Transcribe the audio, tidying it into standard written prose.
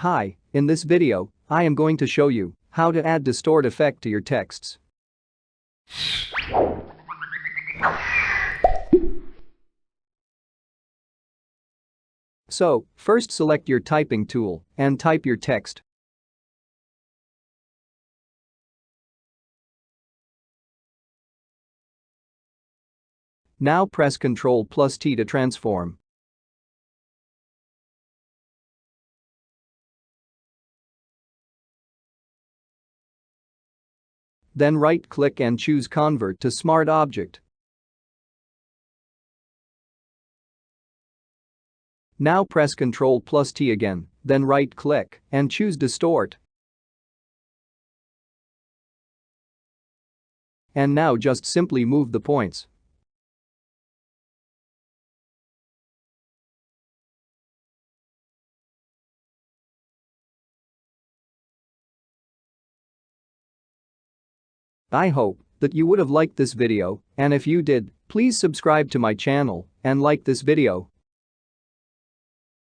Hi, in this video, I am going to show you how to add distort effect to your texts. So, first select your typing tool and type your text. Now press Ctrl+T to transform. Then right-click and choose Convert to Smart Object. Now press Ctrl+T again, then right-click and choose Distort. And now just simply move the points. I hope that you would have liked this video, and if you did, please subscribe to my channel and like this video.